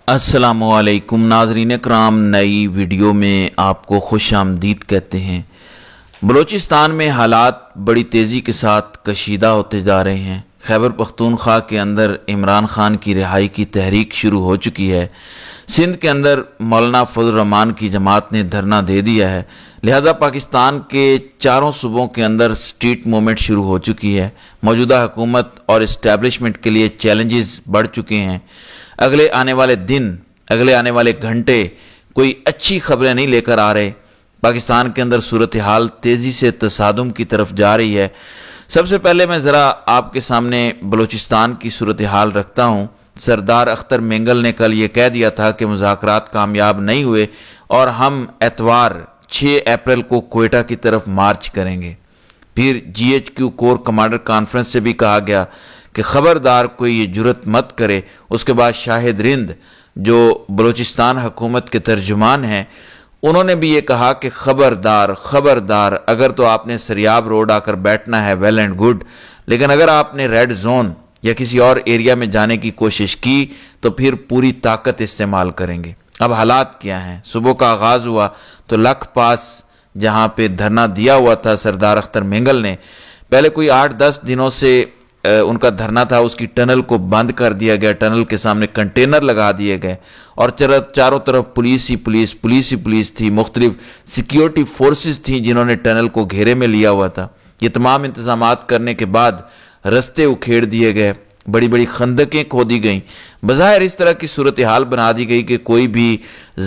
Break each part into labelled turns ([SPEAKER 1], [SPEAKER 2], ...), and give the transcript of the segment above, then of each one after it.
[SPEAKER 1] अस्सलामुअलैकुम नाज़रीन कराम, नई वीडियो में आपको खुश आमदीद कहते हैं। बलूचिस्तान में हालात बड़ी तेज़ी के साथ कशीदा होते जा रहे हैं। खैबर पख्तूनख्वा के अंदर इमरान खान की रिहाई की तहरीक शुरू हो चुकी है। सिंध के अंदर मौलाना फजल रहमान की जमात ने धरना दे दिया है। लिहाजा पाकिस्तान के चारों सूबों के अंदर स्ट्रीट मूवमेंट शुरू हो चुकी है। मौजूदा हुकूमत और इस्टेब्लिशमेंट के लिए चैलेंजेस बढ़ चुके हैं। अगले आने वाले दिन, अगले आने वाले घंटे कोई अच्छी खबरें नहीं लेकर आ रहे। पाकिस्तान के अंदर सूरत हाल तेज़ी से तसादुम की तरफ जा रही है। सबसे पहले मैं ज़रा आपके सामने बलूचिस्तान की सूरत हाल रखता हूँ। सरदार अख्तर मेंगल ने कल ये कह दिया था कि मुज़ाकरात कामयाब नहीं हुए और हम एतवार 6 अप्रैल को कोयटा की तरफ मार्च करेंगे। फिर GHQ कोर कमांडर कॉन्फ्रेंस से भी कहा गया कि ख़बरदार कोई ये जुरत मत करे। उसके बाद शाहिद रिंद जो बलूचिस्तान हुकूमत के तर्जुमान हैं, उन्होंने भी ये कहा कि ख़बरदार ख़बरदार, अगर तो आपने सरियाब रोड आकर बैठना है वेल एंड गुड, लेकिन अगर आपने रेड जोन या किसी और एरिया में जाने की कोशिश की तो फिर पूरी ताकत इस्तेमाल करेंगे। अब हालात क्या हैं? सुबह का आगाज़ हुआ तो लख पास जहाँ पे धरना दिया हुआ था सरदार अख्तर मेंगल ने, पहले कोई 8-10 दिनों से उनका धरना था, उसकी टनल को बंद कर दिया गया। टनल के सामने कंटेनर लगा दिए गए और चारों तरफ पुलिस ही पुलिस थी। मुख्तलिफ सिक्योरिटी फोर्सेस थी जिन्होंने टनल को घेरे में लिया हुआ था। ये तमाम इंतजामात करने के बाद रस्ते उखेड़ दिए गए, बड़ी बड़ी खंदकें खोदी गईं। बज़ाहिर इस तरह की सूरत हाल बना दी गई कि कोई भी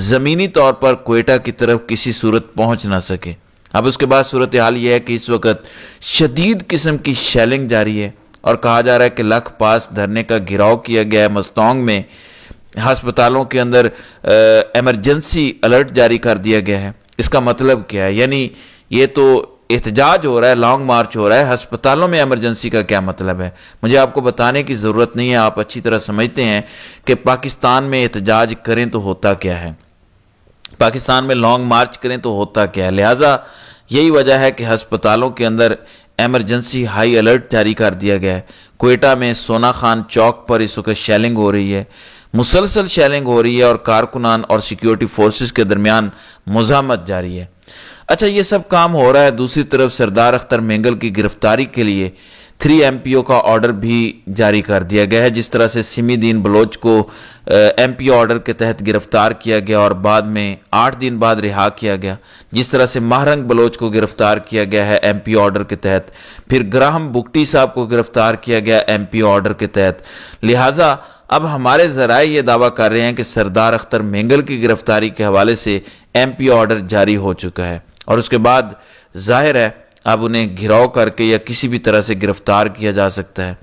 [SPEAKER 1] ज़मीनी तौर पर कोयटा की तरफ किसी सूरत पहुंच ना सके। अब उसके बाद सूरत हाल यह है कि इस वक्त शदीद किस्म की शेलिंग जारी है और कहा जा रहा है कि लख पास धरने का घिराव किया गया है। मस्तोंग में हस्पतालों के अंदर एमरजेंसी अलर्ट जारी कर दिया गया है। इसका मतलब क्या है? यानी ये तो एहतजाज हो रहा है, लॉन्ग मार्च हो रहा है, हस्पतालों में एमरजेंसी का क्या मतलब है? मुझे आपको बताने की ज़रूरत नहीं है, आप अच्छी तरह समझते हैं कि पाकिस्तान में एहतजाज करें तो होता क्या है, पाकिस्तान में लॉन्ग मार्च करें तो होता क्या है। लिहाजा यही वजह है कि हस्पतालों के अंदर एमरजेंसी हाई अलर्ट जारी कर दिया गया है। कोयटा में सोना खान चौक पर इस वक्त शेलिंग हो रही है, मुसलसल शेलिंग हो रही है और कारकुनान और सिक्योरिटी फोर्सेस के दरमियान मुज़ाहमत जारी है। अच्छा, ये सब काम हो रहा है। दूसरी तरफ सरदार अख्तर मेंगल की गिरफ्तारी के लिए 3 MPO का ऑर्डर भी जारी कर दिया गया है। जिस तरह से सिमीदीन बलोच को MPO ऑर्डर के तहत गिरफ्तार किया गया और बाद में 8 दिन बाद रिहा किया गया, जिस तरह से महरंग बलोच को गिरफ्तार किया गया है MPO ऑर्डर के तहत, फिर ग्राहम बुगटी साहब को गिरफ्तार किया गया MPO ऑर्डर के तहत। लिहाजा अब हमारे ज़राए ये दावा कर रहे हैं कि सरदार अख्तर मेंगल की गिरफ्तारी के हवाले से MPO ऑर्डर जारी हो चुका है और उसके बाद जाहिर है अब उन्हें घिराव करके या किसी भी तरह से गिरफ्तार किया जा सकता है।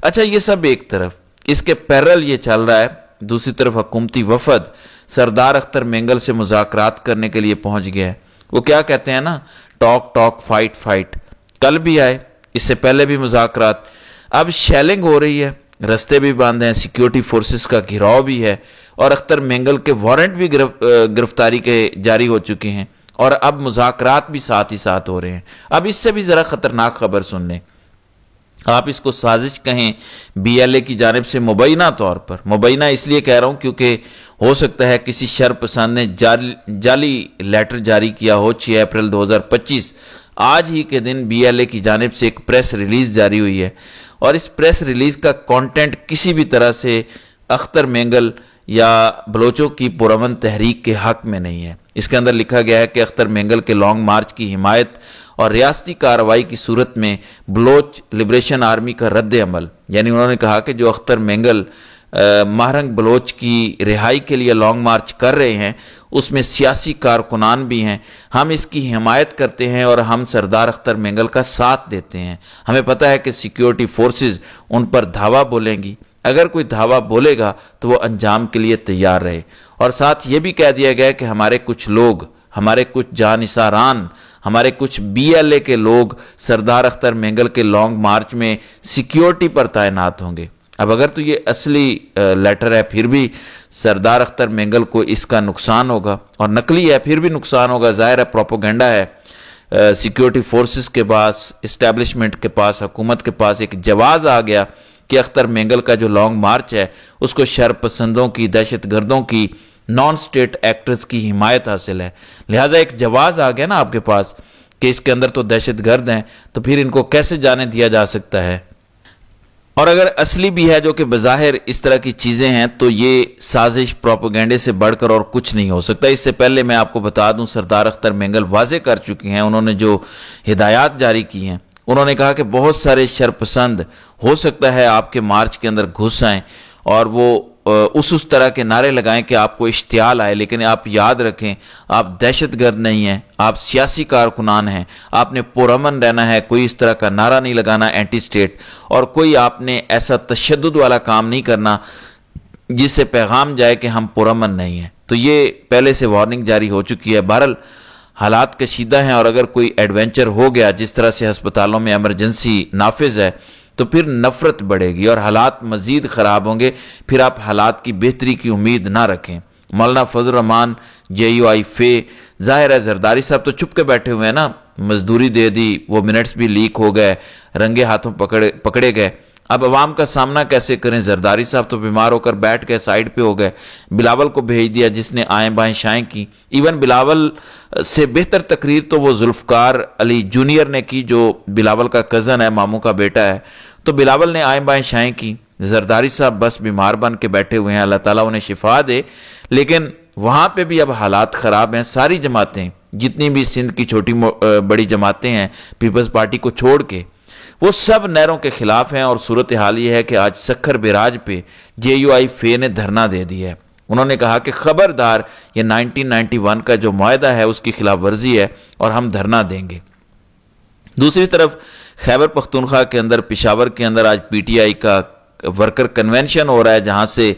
[SPEAKER 1] अच्छा, ये सब एक तरफ, इसके पैरेलल ये चल रहा है, दूसरी तरफ हुकूमती वफद सरदार अख्तर मेंगल से मुज़ाकरात करने के लिए पहुंच गया है। वो क्या कहते हैं ना, टॉक टॉक फाइट फाइट। कल भी आए, इससे पहले भी मुज़ाकरात। अब शेलिंग हो रही है, रस्ते भी बंद हैं, सिक्योरिटी फोर्सेस का घिराव भी है और अख्तर मेंगल के वारंट भी गिरफ्तारी के जारी हो चुके हैं और अब मुज़ाकरात भी साथ ही साथ हो रहे हैं। अब इससे भी ज़रा ख़तरनाक खबर सुन लें। आप इसको साजिश कहें BLA की जानिब से, मुबैना तौर पर, मुबैना इसलिए कह रहा हूँ क्योंकि हो सकता है किसी शरपसंद ने जाली लेटर जारी किया हो। 6 अप्रैल 2025 आज ही के दिन BLA की जानिब से एक प्रेस रिलीज़ जारी हुई है और इस प्रेस रिलीज़ का कंटेंट किसी भी तरह से अख्तर मेंगल या बलोचों की पुरअमन तहरीक के हक में नहीं है। इसके अंदर लिखा गया है कि अख्तर मेंगल के लॉन्ग मार्च की हिमायत और रियासती कार्रवाई की सूरत में बलोच लिबरेशन आर्मी का रद्द अमल, यानी उन्होंने कहा कि जो अख्तर मेंगल महरंग बलोच की रिहाई के लिए लॉन्ग मार्च कर रहे हैं उसमें सियासी कारकुनान भी हैं, हम इसकी हिमायत करते हैं और हम सरदार अख्तर मेंगल का साथ देते हैं। हमें पता है कि सिक्योरिटी फोर्सेस उन पर धावा बोलेंगी, अगर कोई धावा बोलेगा तो वो अंजाम के लिए तैयार रहे। और साथ ये भी कह दिया गया कि हमारे कुछ लोग, हमारे कुछ जानिसारान, हमारे कुछ BLA के लोग सरदार अख्तर मेंगल के लॉन्ग मार्च में सिक्योरिटी पर तैनात होंगे। अब अगर तो ये असली लेटर है फिर भी सरदार अख्तर मेंगल को इसका नुकसान होगा और नकली है फिर भी नुकसान होगा। जाहिर है प्रोपोगंडा है। सिक्योरिटी फोर्सेस के पास, इस्टेब्लिशमेंट के पास, हुकूमत के पास एक जवाब आ गया کہ اختر مینگل کا جو لانگ مارچ ہے اس کو شر پسندوں کی، دہشت گردوں کی، نان سٹیٹ ایکٹرز کی حمایت حاصل ہے، لہٰذا ایک جواز آ گیا نا آپ کے پاس کہ اس کے اندر تو دہشت گرد ہیں، تو پھر ان کو کیسے جانے دیا جا سکتا ہے؟ اور اگر اصلی بھی ہے جو کہ بظاہر اس طرح کی چیزیں ہیں تو یہ سازش پروپیگنڈے سے بڑھ کر اور کچھ نہیں ہو سکتا۔ اس سے پہلے میں آپ کو بتا دوں سردار اختر مینگل واضح کر چکے ہیں، انہوں نے جو ہدایات جاری کی ہیں، انہوں نے کہا کہ بہت سارے شرپسند ہو سکتا ہے آپ کے مارچ کے اندر گھس آئیں اور وہ اس طرح کے نعرے لگائیں کہ آپ کو اشتعال آئے، لیکن آپ یاد رکھیں آپ دہشت گرد نہیں ہیں، آپ سیاسی کارکنان ہیں، آپ نے پرامن رہنا ہے، کوئی اس طرح کا نعرہ نہیں لگانا اینٹی سٹیٹ، اور کوئی آپ نے ایسا تشدد والا کام نہیں کرنا جس سے پیغام جائے کہ ہم پرامن نہیں ہیں۔ تو یہ پہلے سے وارننگ جاری ہو چکی ہے۔ بہرحال حالات کشیدہ ہیں، اور اگر کوئی ایڈونچر ہو گیا جس طرح سے ہسپتالوں میں ایمرجنسی نافذ ہے تو پھر نفرت بڑھے گی اور حالات مزید خراب ہوں گے، پھر آپ حالات کی بہتری کی امید نہ رکھیں۔ مولانا فضل الرحمان JUI فے، ظاہر ہے زرداری صاحب تو چھپ کے بیٹھے ہوئے ہیں نا، مزدوری دے دی، وہ منٹس بھی لیک ہو گئے، رنگے ہاتھوں پکڑے گئے، اب عوام کا سامنا کیسے کریں؟ زرداری صاحب تو بیمار ہو کر بیٹھ گئے، سائیڈ پہ ہو گئے، بلاول کو بھیج دیا جس نے آئیں بائیں شائیں کی، ایون بلاول سے بہتر تقریر تو وہ ذوالفقار علی جونیئر نے کی جو بلاول کا کزن ہے، ماموں کا بیٹا ہے، تو بلاول نے آئیں بائیں شائیں کی، زرداری صاحب بس بیمار بن کے بیٹھے ہوئے ہیں، اللہ تعالیٰ انہیں شفا دے، لیکن وہاں پہ بھی اب حالات خراب ہیں۔ ساری جماعتیں جتنی بھی سندھ کی چھوٹی بڑی جماعتیں ہیں پیپلز پارٹی کو چھوڑ کے، وہ سب نہروں کے خلاف ہیں، اور صورتحال یہ ہے کہ آج سکھر بیراج پہ JUI فے نے دھرنا دے دیا ہے۔ انہوں نے کہا کہ خبردار یہ 1991 کا جو معاہدہ ہے اس کی خلاف ورزی ہے اور ہم دھرنا دیں گے۔ دوسری طرف خیبر پختونخوا کے اندر، پشاور کے اندر آج PTI کا ورکر کنونشن ہو رہا ہے، جہاں سے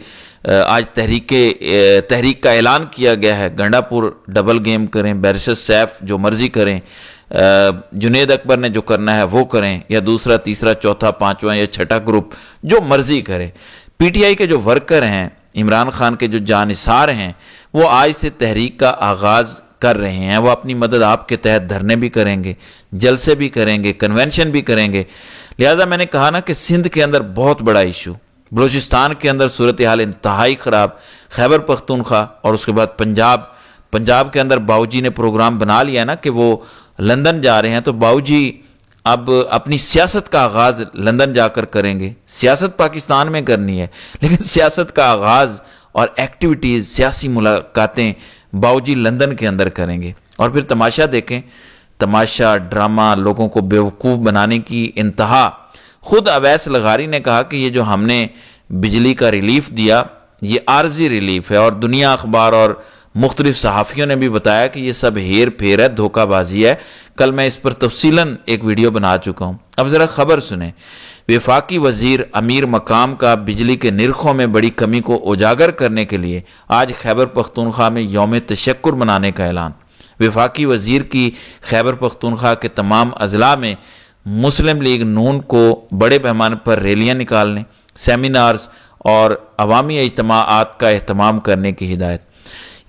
[SPEAKER 1] آج تحریک کا اعلان کیا گیا ہے۔ گنڈا پور ڈبل گیم کریں، بیرسٹر سیف جو مرضی کریں، جنید اکبر نے جو کرنا ہے وہ کریں، یا دوسرا تیسرا چوتھا پانچواں یا چھٹا گروپ جو مرضی کرے۔ PTI کے جو ورکر ہیں، عمران خان کے جو جانثار ہیں، وہ آج سے تحریک کا آغاز کر رہے ہیں، وہ اپنی مدد آپ کے تحت دھرنے بھی کریں گے، جلسے بھی کریں گے، کنونشن بھی کریں گے۔ لہذا میں نے کہا نا کہ سندھ کے اندر بہت بڑا ایشو، بلوچستان کے اندر صورتحال انتہائی خراب، خیبر پختونخوا اور اس کے بعد پنجاب کے اندر باؤ جی نے پروگرام بنا لیا نا کہ وہ لندن جا رہے ہیں، تو باؤ جی اب اپنی سیاست کا آغاز لندن جا کر کریں گے۔ سیاست پاکستان میں کرنی ہے، لیکن سیاست کا آغاز اور ایکٹیویٹیز، سیاسی ملاقاتیں باؤ جی لندن کے اندر کریں گے۔ اور پھر تماشا دیکھیں، تماشا ڈرامہ، لوگوں کو بیوقوف بنانے کی انتہا۔ خود اویس لغاری نے کہا کہ یہ جو ہم نے بجلی کا ریلیف دیا یہ عارضی ریلیف ہے، اور دنیا اخبار اور مختلف صحافیوں نے بھی بتایا کہ یہ سب ہیر پھیر ہے، دھوکہ بازی ہے۔ کل میں اس پر تفصیلاً ایک ویڈیو بنا چکا ہوں۔ اب ذرا خبر سنیں۔ وفاقی وزیر امیر مقام کا بجلی کے نرخوں میں بڑی کمی کو اجاگر کرنے کے لیے آج خیبر پختونخوا میں یوم تشکر منانے کا اعلان۔ وفاقی وزیر کی خیبر پختونخوا کے تمام اضلاع میں مسلم لیگ نون کو بڑے پیمانے پر ریلیاں نکالنے، سیمینارز اور عوامی اجتماعات کا اہتمام کرنے کی ہدایت۔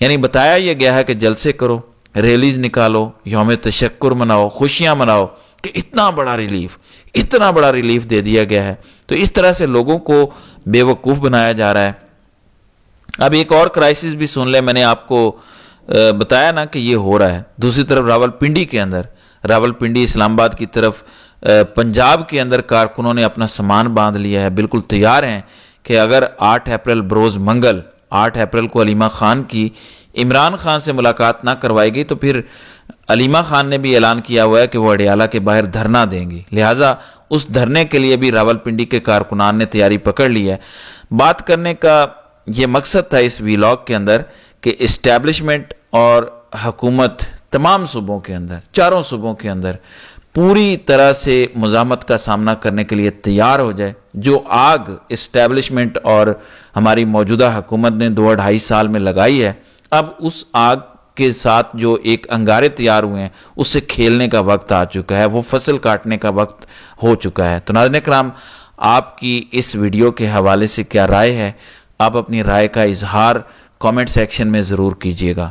[SPEAKER 1] یعنی بتایا یہ گیا ہے کہ جلسے کرو، ریلیز نکالو، یوم تشکر مناؤ، خوشیاں مناؤ، کہ اتنا بڑا ریلیف دے دیا گیا ہے۔ تو اس طرح سے لوگوں کو بے وقوف بنایا جا رہا ہے۔ اب ایک اور کرائسس بھی سن لیں، میں نے آپ کو بتایا نا کہ یہ ہو رہا ہے۔ دوسری طرف راولپنڈی کے اندر، راولپنڈی اسلام آباد کی طرف پنجاب کے اندر کارکنوں نے اپنا سامان باندھ لیا ہے، بالکل تیار ہیں کہ اگر 8 اپریل بروز منگل 8 اپریل کو علیمہ خان کی عمران خان سے ملاقات نہ کروائی گئی تو پھر علیمہ خان نے بھی اعلان کیا ہوا ہے کہ وہ اڈیالہ کے باہر دھرنا دیں گی۔ لہٰذا اس دھرنے کے لیے بھی راولپنڈی کے کارکنان نے تیاری پکڑ لی ہے۔ بات کرنے کا یہ مقصد تھا اس ویلاگ کے اندر کہ اسٹیبلشمنٹ اور حکومت تمام صوبوں کے اندر، چاروں صوبوں کے اندر پوری طرح سے مزاحمت کا سامنا کرنے کے لیے تیار ہو جائے۔ جو آگ اسٹیبلشمنٹ اور ہماری موجودہ حکومت نے 2-2.5 سال میں لگائی ہے، اب اس آگ کے ساتھ جو ایک انگارے تیار ہوئے ہیں اس سے کھیلنے کا وقت آ چکا ہے، وہ فصل کاٹنے کا وقت ہو چکا ہے۔ تو ناظرین کرام، آپ کی اس ویڈیو کے حوالے سے کیا رائے ہے؟ آپ اپنی رائے کا اظہار کامنٹ سیکشن میں ضرور کیجیے گا۔